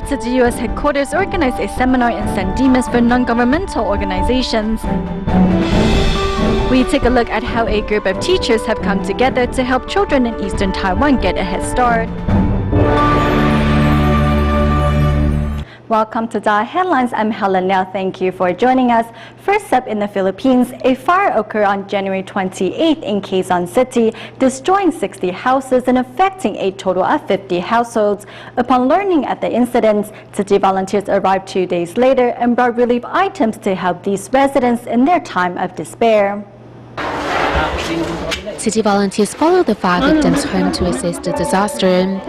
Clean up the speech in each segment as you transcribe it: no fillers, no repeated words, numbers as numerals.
Tzu U.S. headquarters organized a seminar in San Dimas for non-governmental organizations. We take a look at how a group of teachers have come together to help children in eastern Taiwan get a head start. Welcome to DaAi Headlines. I'm Helen Liao. Thank you for joining us. First up, in the Philippines, a fire occurred on January 28th in Quezon City, destroying 60 houses and affecting a total of 50 households. Upon learning of the incidents, Tzu volunteers arrived 2 days later and brought relief items to help these residents in their time of despair. City volunteers followed the fire victims home to assess the disaster.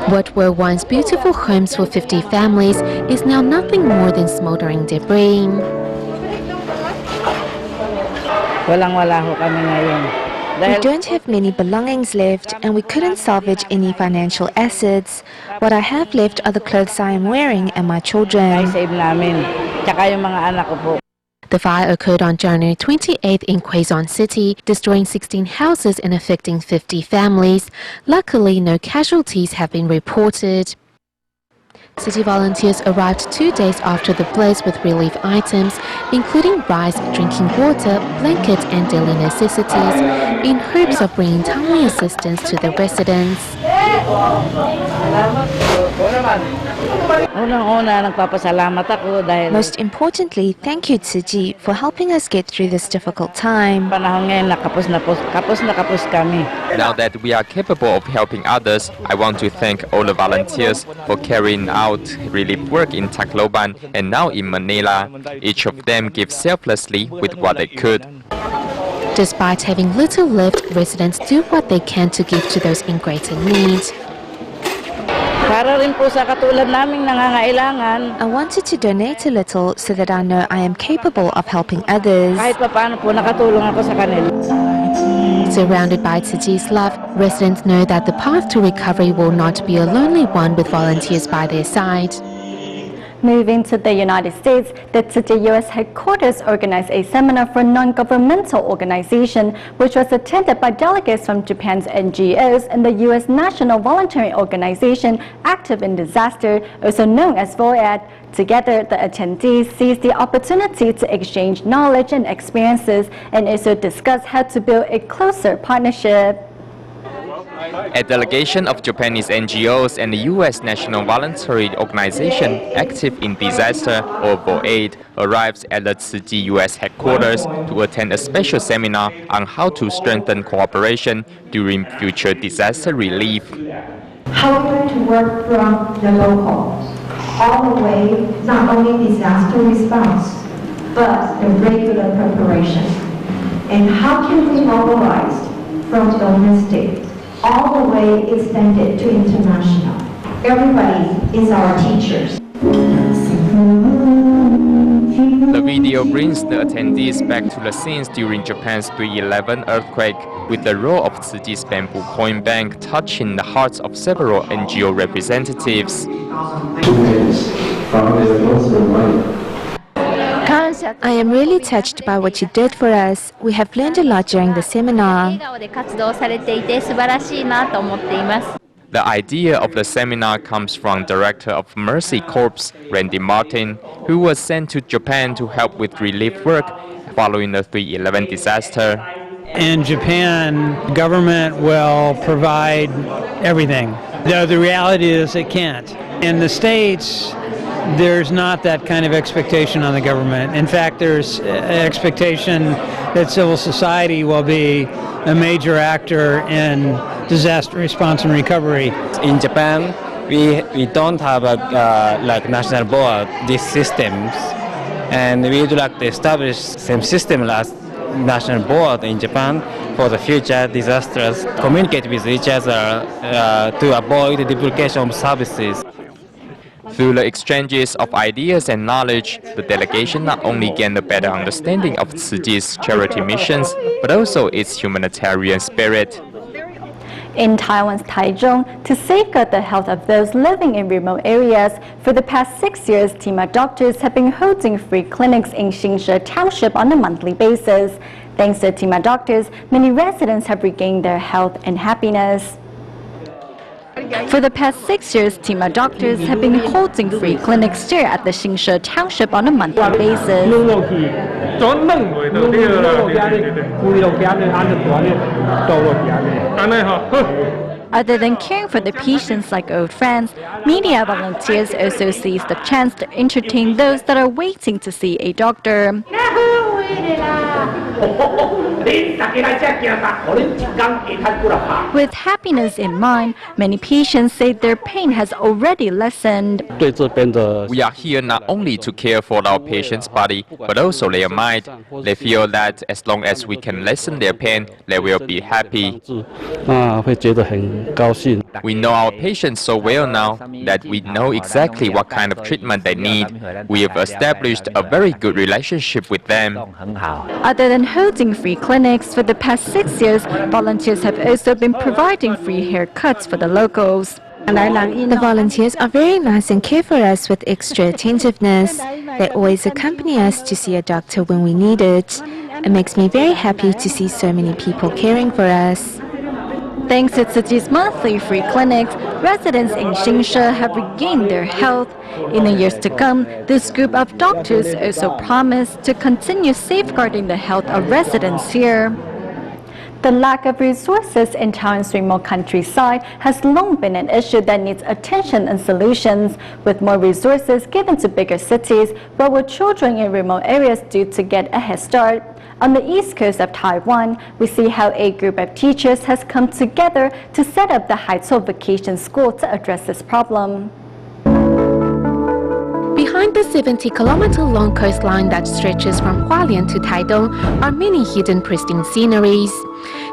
What were once beautiful homes for 50 families is now nothing more than smoldering debris. We don't have many belongings left, and we couldn't salvage any financial assets. What I have left are the clothes I am wearing and my children. The fire occurred on January 28th in Quezon City, destroying 16 houses and affecting 50 families. Luckily, no casualties have been reported. City volunteers arrived 2 days after the blaze with relief items, including rice, drinking water, blankets and daily necessities, in hopes of bringing timely assistance to the residents. Most importantly, thank you, Tzu, for helping us get through this difficult time. Now that we are capable of helping others, I want to thank all the volunteers for carrying out relief work in Tacloban and now in Manila. Each of them gives selflessly with what they could. Despite having little left, residents do what they can to give to those in greater need. I wanted to donate a little so that I know I am capable of helping others. Surrounded by Tzu's love, residents know that the path to recovery will not be a lonely one with volunteers by their side. Moving to the United States, the Tzu U.S. headquarters organized a seminar for non-governmental organization, which was attended by delegates from Japan's NGOs and the U.S. National Voluntary Organization Active in Disaster, also known as VOAD. Together, the attendees seized the opportunity to exchange knowledge and experiences and also discuss how to build a closer partnership. A delegation of Japanese NGOs and the U.S. National Voluntary Organization Active in Disaster, or VOAD, arrives at the Tzu U.S. headquarters to attend a special seminar on how to strengthen cooperation during future disaster relief. How we're going to work from the local, all the way, not only disaster response, but the regular preparation. And how can we mobilize from domestic all the way extended to international? Everybody is our teachers. The video brings the attendees back to the scenes during Japan's 3/11 earthquake, with the role of Tzu's bamboo coin bank touching the hearts of several NGO representatives. I am really touched by what you did for us. We have learned a lot during the seminar. The idea of the seminar comes from Director of Mercy Corps, Randy Martin, who was sent to Japan to help with relief work following the 3/11 disaster. In Japan, government will provide everything. The reality is it can't. In the States, there's not that kind of expectation on the government. In fact, there's expectation that civil society will be a major actor in disaster response and recovery. In Japan, we don't have a like national board these systems, and we would like to establish same system as national board in Japan for the future disasters. Communicate with each other to avoid the duplication of services. Through the exchanges of ideas and knowledge, the delegation not only gained a better understanding of Tzu's charity missions, but also its humanitarian spirit. In Taiwan's Taichung, to safeguard the health of those living in remote areas, for the past 6 years, Tima doctors have been holding free clinics in Xingshi Township on a monthly basis. Thanks to a team of doctors, many residents have regained their health and happiness. For the past 6 years, team of doctors have been holding free clinics here at the Xingshe Township on a monthly basis. Other than caring for the patients like old friends, media volunteers also seize the chance to entertain those that are waiting to see a doctor. With happiness in mind, many patients say their pain has already lessened. We are here not only to care for our patients' body, but also their mind. They feel that as long as we can lessen their pain, they will be happy. We know our patients so well now that we know exactly what kind of treatment they need. We have established a very good relationship with them. Other than holding free clinics, for the past 6 years, volunteers have also been providing free haircuts for the locals. The volunteers are very nice and care for us with extra attentiveness. They always accompany us to see a doctor when we need it. It makes me very happy to see so many people caring for us. Thanks to Tsuji's monthly free clinics, residents in Xingshe have regained their health. In the years to come, this group of doctors also promise to continue safeguarding the health of residents here. The lack of resources in town's remote countryside has long been an issue that needs attention and solutions. With more resources given to bigger cities, what will children in remote areas do to get a head start? On the east coast of Taiwan, we see how a group of teachers has come together to set up the Haizuo Vacation School to address this problem. Behind the 70-kilometer-long coastline that stretches from Hualien to Taidong are many hidden pristine sceneries.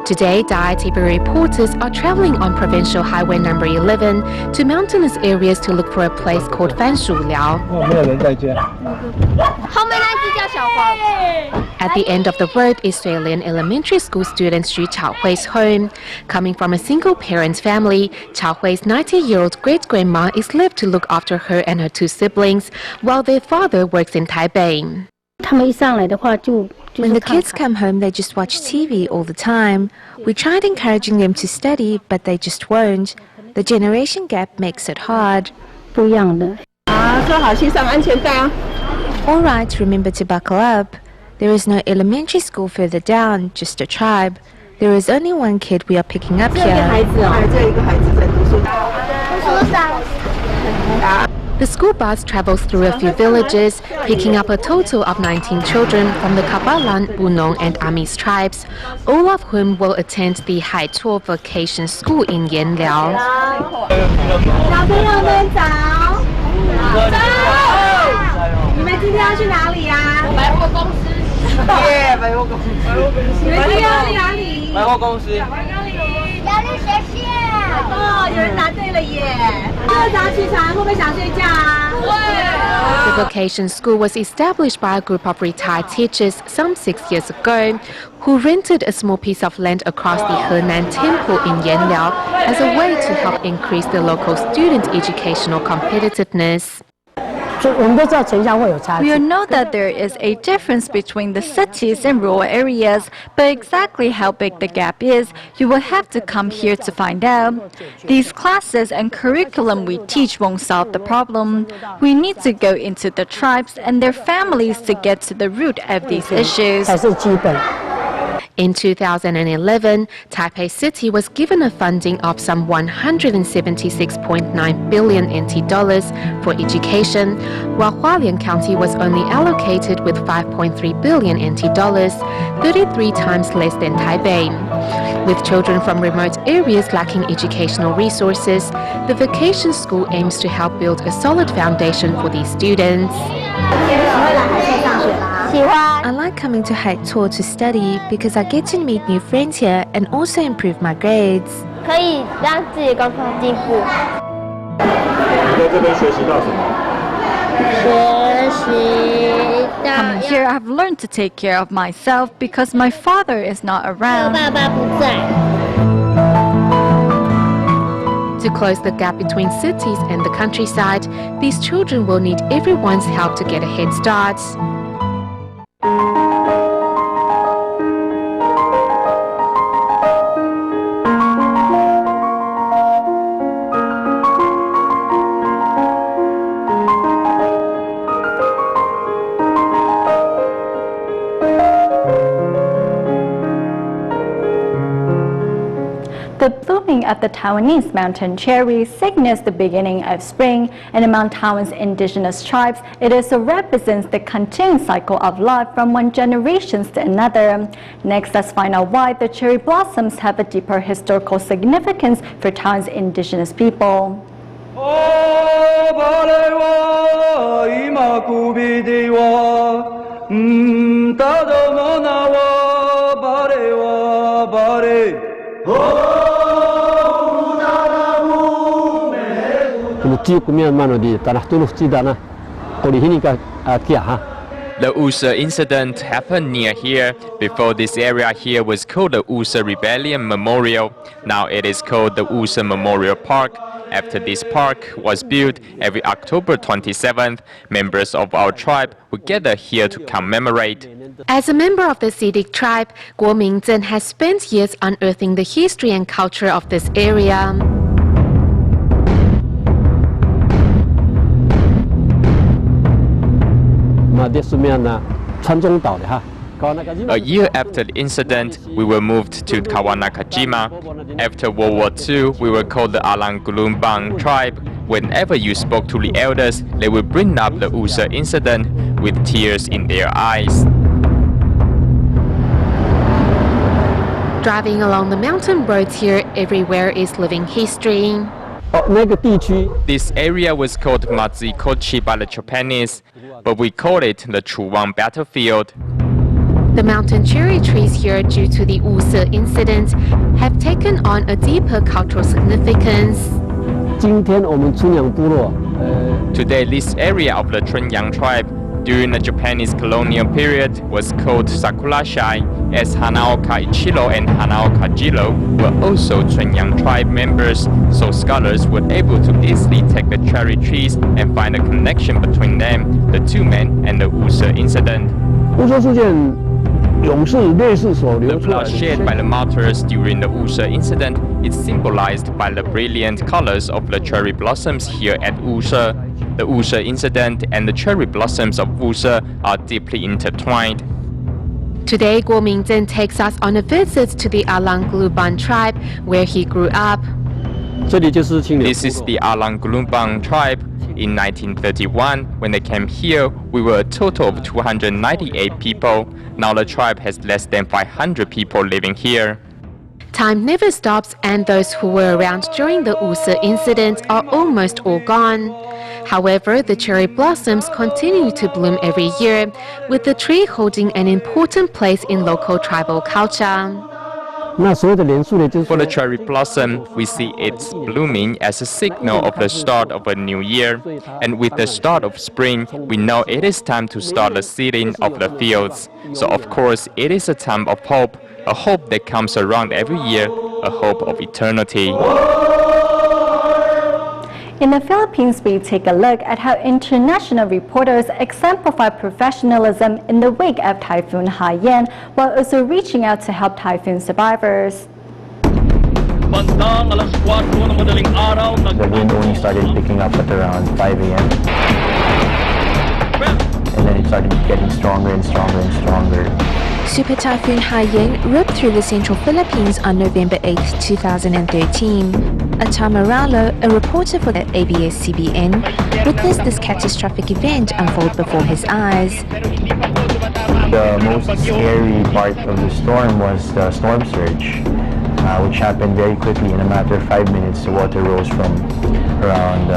Today, DaAi TV reporters are traveling on Provincial Highway number 11 to mountainous areas to look for a place called Fanshu Liao. At the end of the road is Suilian Elementary School student Xu Chaohui's home. Coming from a single-parent family, Chaohui's 90-year-old great-grandma is left to look after her and her two siblings, while their father works in Taipei. When the kids come home, they just watch TV all the time. We tried encouraging them to study, but they just won't. The generation gap makes it hard. Alright, remember to buckle up. There is no elementary school further down, just a tribe. There is only one kid we are picking up here. The school bus travels through a few villages, picking up a total of 19 children from the Kabalan, Bunong and Amis tribes, all of whom will attend the Haizuo Vacation School in Yanliao. The vacation school was established by a group of retired teachers some 6 years ago who rented a small piece of land across the Henan Temple in Yanliao as a way to help increase the local student educational competitiveness. We all know that there is a difference between the cities and rural areas, but exactly how big the gap is, you will have to come here to find out. These classes and curriculum we teach won't solve the problem. We need to go into the tribes and their families to get to the root of these issues. In 2011, Taipei City was given a funding of some 176.9 billion NT dollars for education, while Hualien County was only allocated with 5.3 billion NT dollars, 33 times less than Taipei. With children from remote areas lacking educational resources, the vacation school aims to help build a solid foundation for these students. I like coming to Haizuo to study because I get to meet new friends here and also improve my grades. Coming here, I've learned to take care of myself because my father is not around. To close the gap between cities and the countryside, these children will need everyone's help to get a head start. The blooming of the Taiwanese mountain cherry signals the beginning of spring, and among Taiwan's indigenous tribes, it also represents the continuing cycle of life from one generation to another. Next, let's find out why the cherry blossoms have a deeper historical significance for Taiwan's indigenous people. The Usa incident happened near here. Before, this area here was called the Usa Rebellion Memorial. Now it is called the Usa Memorial Park. After this park was built, every October 27th, members of our tribe would gather here to commemorate. As a member of the Sidic tribe, Guo Mingzhen has spent years unearthing the history and culture of this area. A year after the incident, we were moved to Kawanakajima. After World War II, we were called the Alangulumbang tribe. Whenever you spoke to the elders, they would bring up the Usa incident with tears in their eyes. Driving along the mountain roads here, everywhere is living history. This area was called Mazikochi by the Japanese, but we call it the Chuwang battlefield. The mountain cherry trees here, due to the Usa incident, have taken on a deeper cultural significance. Today, this area of the Chunyang tribe during the Japanese colonial period was called Sakurashai, as Hanaoka Ichiro and Hanaoka Jiro were also Chunyang tribe members, so scholars were able to easily take the cherry trees and find a connection between them, the two men, and the Usa incident. The blood shed by the martyrs during the Usa incident is symbolized by the brilliant colors of the cherry blossoms here at Usa. The Usa incident and the cherry blossoms of Usa are deeply intertwined. Today, Guo Mingzhen takes us on a visit to the Alangulumbang tribe, where he grew up. This is the Alangulumbang tribe. In 1931, when they came here, we were a total of 298 people. Now the tribe has less than 500 people living here. Time never stops, and those who were around during the Usa incident are almost all gone. However, the cherry blossoms continue to bloom every year, with the tree holding an important place in local tribal culture. For the cherry blossom, we see its blooming as a signal of the start of a new year. And with the start of spring, we know it is time to start the seeding of the fields. So of course, it is a time of hope, a hope that comes around every year, a hope of eternity. In the Philippines, we take a look at how international reporters exemplify professionalism in the wake of Typhoon Haiyan, while also reaching out to help typhoon survivors. The wind only started picking up at around 5 a.m. And then it started getting stronger and stronger and stronger. Super Typhoon Haiyan ripped through the central Philippines on November 8, 2013. Atama Raulo, a reporter for the ABS-CBN, witnessed this catastrophic event unfold before his eyes. The most scary part of the storm was the storm surge, which happened very quickly. In a matter of 5 minutes, the water rose from around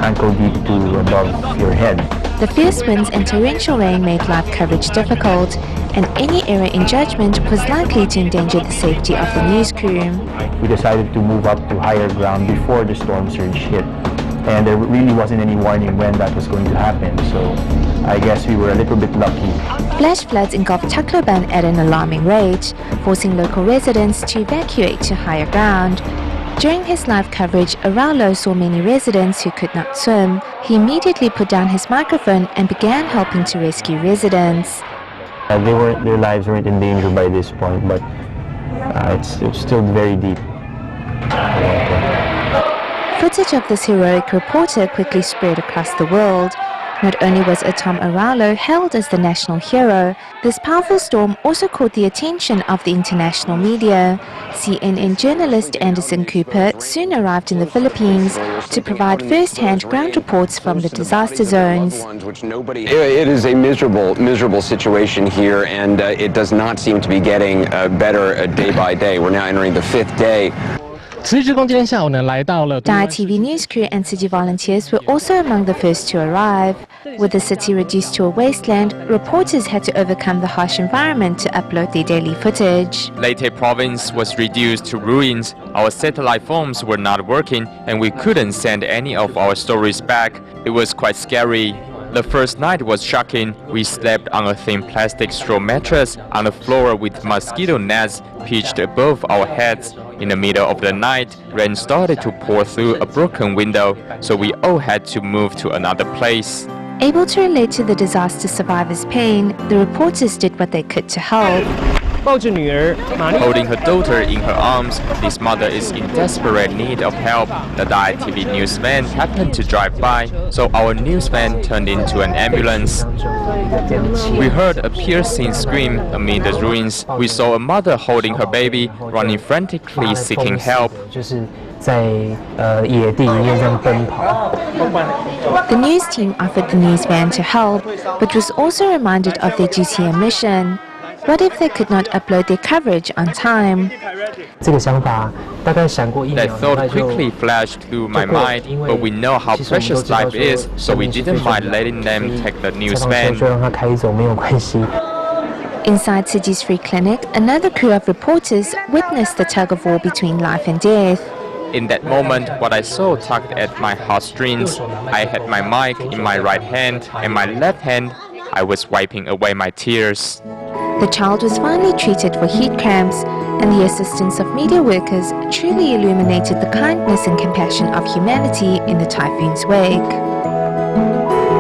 ankle deep to above your head. The fierce winds and torrential rain made live coverage difficult, and any error in judgment was likely to endanger the safety of the news crew. We decided to move up to higher ground before the storm surge hit, and there really wasn't any warning when that was going to happen, so I guess we were a little bit lucky. Flash floods engulfed Tacloban at an alarming rate, forcing local residents to evacuate to higher ground. During his live coverage, Araulo saw many residents who could not swim. He immediately put down his microphone and began helping to rescue residents. Their lives weren't in danger by this point, but it's still very deep. Footage of this heroic reporter quickly spread across the world. Not only was Tom Araulo hailed as the national hero, this powerful storm also caught the attention of the international media. CNN journalist Anderson Cooper soon arrived in the Philippines to provide first-hand ground reports from the disaster zones. It is a miserable situation here, and it does not seem to be getting better day by day. We're now entering the 5th day. DaAi TV news crew and city volunteers were also among the first to arrive. With the city reduced to a wasteland, reporters had to overcome the harsh environment to upload their daily footage. Leyte province was reduced to ruins. Our satellite phones were not working, and we couldn't send any of our stories back. It was quite scary. The first night was shocking. We slept on a thin plastic straw mattress on the floor with mosquito nets pitched above our heads. In the middle of the night, rain started to pour through a broken window, so we all had to move to another place. Able to relate to the disaster survivors' pain, the reporters did what they could to help. Holding her daughter in her arms, this mother is in desperate need of help. The DaAi TV news van happened to drive by, so our news van turned into an ambulance. We heard a piercing scream amid the ruins. We saw a mother holding her baby, running frantically seeking help. The news team offered the news van to help, but was also reminded of their duty and mission. What if they could not upload their coverage on time? That thought quickly flashed through my mind, but we know how precious life is, so we didn't mind letting them take the news van. Inside City's free clinic, another crew of reporters witnessed the tug-of-war between life and death. In that moment, what I saw tugged at my heartstrings. I had my mic in my right hand, and my left hand, I was wiping away my tears. The child was finally treated for heat cramps, and the assistance of media workers truly illuminated the kindness and compassion of humanity in the typhoon's wake.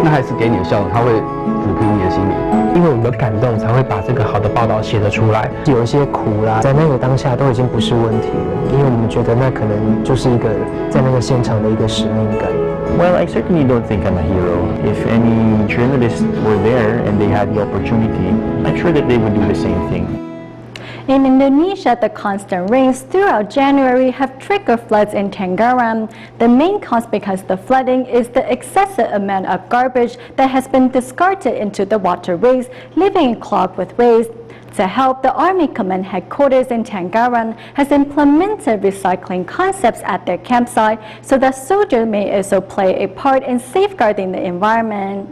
那还是给你的笑容，它会抚平你的心灵，因为我们的感动才会把这个好的报道写得出来。有一些苦啦，在那个当下都已经不是问题了，因为我们觉得那可能就是一个在那个现场的一个使命感。Well, I certainly don't think I'm a hero. If any journalists were there and they had the opportunity, I'm sure that they would do the same thing. In Indonesia, the constant rains throughout January have triggered floods in Tangerang. The main cause because the flooding is the excessive amount of garbage that has been discarded into the waterways, leaving it clogged with waste. To help, the Army Command Headquarters in Tangerang has implemented recycling concepts at their campsite so that soldiers may also play a part in safeguarding the environment.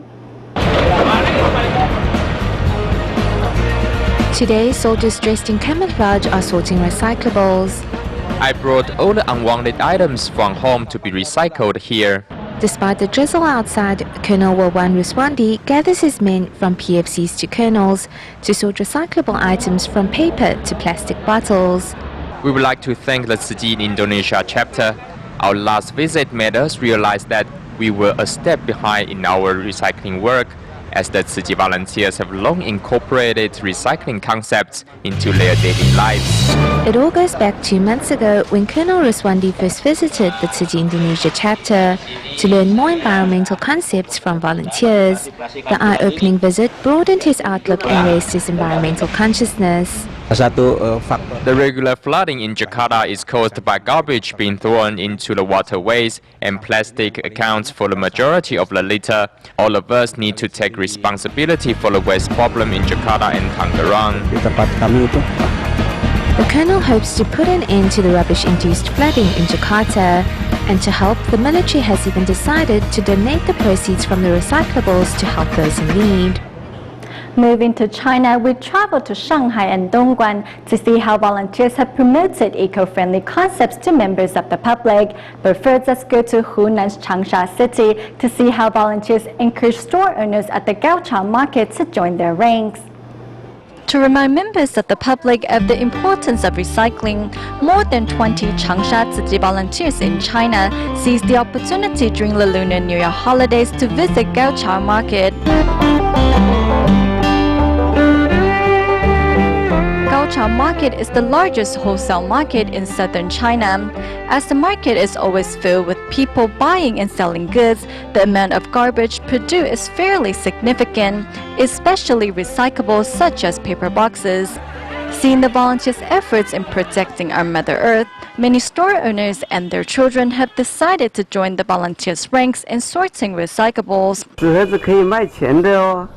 Today, soldiers dressed in camouflage are sorting recyclables. I brought all the unwanted items from home to be recycled here. Despite the drizzle outside, Colonel Wawan Ruswandi gathers his men from PFCs to colonels to sort recyclable items from paper to plastic bottles. We would like to thank the Tsuji in Indonesia chapter. Our last visit made us realize that we were a step behind in our recycling work, as the Tsuji volunteers have long incorporated recycling concepts into their daily lives. It all goes back 2 months ago when Colonel Ruswandi first visited the Tsuji Indonesia chapter to learn more environmental concepts from volunteers. The eye-opening visit broadened his outlook and raised his environmental consciousness. The regular flooding in Jakarta is caused by garbage being thrown into the waterways, and plastic accounts for the majority of the litter. All of us need to take responsibility for the waste problem in Jakarta and Tangerang. The Colonel hopes to put an end to the rubbish-induced flooding in Jakarta, and to help, the military has even decided to donate the proceeds from the recyclables to help those in need. Moving to China, we traveled to Shanghai and Dongguan to see how volunteers have promoted eco-friendly concepts to members of the public. But first, let's go to Hunan's Changsha City to see how volunteers encourage store owners at the Gaochao market to join their ranks. To remind members of the public of the importance of recycling, more than 20 Changsha Tsuji volunteers in China seized the opportunity during the Lunar New Year holidays to visit Gaochao market. Baochao Market is the largest wholesale market in southern China. As the market is always filled with people buying and selling goods, the amount of garbage produced is fairly significant, especially recyclables such as paper boxes. Seeing the volunteers' efforts in protecting our Mother Earth, many store owners and their children have decided to join the volunteers' ranks in sorting recyclables. 纸盒子可以卖钱的哦。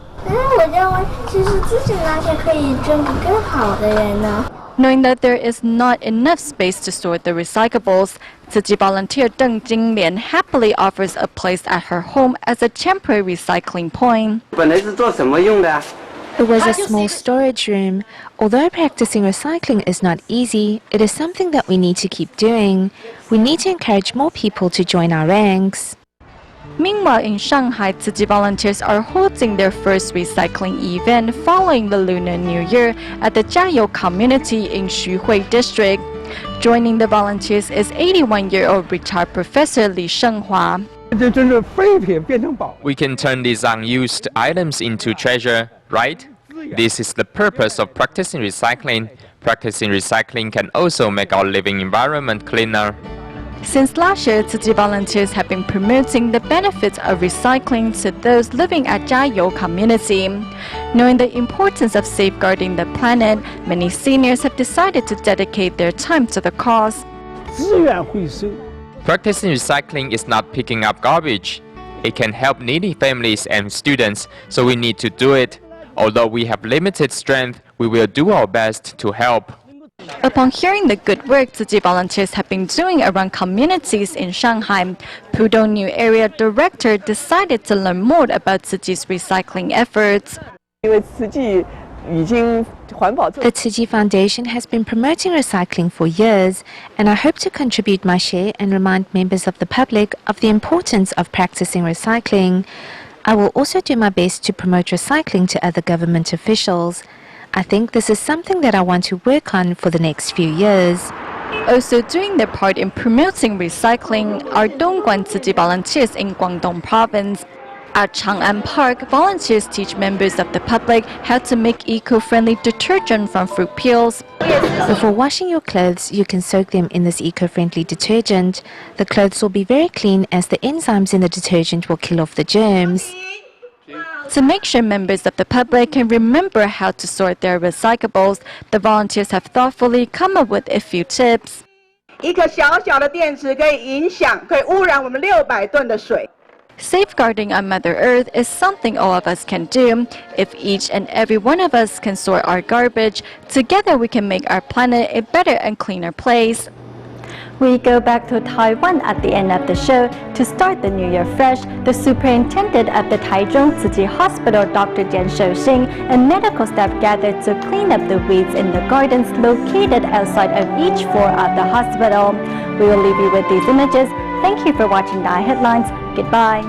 Knowing that there is not enough space to store the recyclables, Tzu volunteer Deng Jinglian happily offers a place at her home as a temporary recycling point. 本来是做什么用的啊？ It was a small storage room. Although practicing recycling is not easy, it is something that we need to keep doing. We need to encourage more people to join our ranks. Meanwhile, in Shanghai, Tzu volunteers are holding their first recycling event following the Lunar New Year at the Jiayou community in Xuhui district. Joining the volunteers is 81-year-old retired professor Li Shenghua. We can turn these unused items into treasure, right? This is the purpose of practicing recycling. Practicing recycling can also make our living environment cleaner. Since last year, Tzu volunteers have been promoting the benefits of recycling to those living at Jiayou community. Knowing the importance of safeguarding the planet, many seniors have decided to dedicate their time to the cause. Practicing recycling is not picking up garbage. It can help needy families and students, so we need to do it. Although we have limited strength, we will do our best to help. Upon hearing the good work Tzu volunteers have been doing around communities in Shanghai, Pudong New Area Director decided to learn more about Tzu's recycling efforts. The Tzu Foundation has been promoting recycling for years, and I hope to contribute my share and remind members of the public of the importance of practicing recycling. I will also do my best to promote recycling to other government officials. I think this is something that I want to work on for the next few years. Also doing their part in promoting recycling are Dongguan Tzu volunteers in Guangdong Province. At Chang'an Park, volunteers teach members of the public how to make eco-friendly detergent from fruit peels. Before washing your clothes, you can soak them in this eco-friendly detergent. The clothes will be very clean as the enzymes in the detergent will kill off the germs. To make sure members of the public can remember how to sort their recyclables, the volunteers have thoughtfully come up with a few tips. 一颗小小的电池可以影响，可以污染我们600吨的水。 Safeguarding our Mother Earth is something all of us can do. If each and every one of us can sort our garbage, together we can make our planet a better and cleaner place. We go back to Taiwan at the end of the show. To start the new year fresh, the superintendent of the Taichung Tzu Hospital, Dr. Jian Shouxing, and medical staff gathered to clean up the weeds in the gardens located outside of each floor of the hospital. We will leave you with these images. Thank you for watching DaAi Headlines. Goodbye.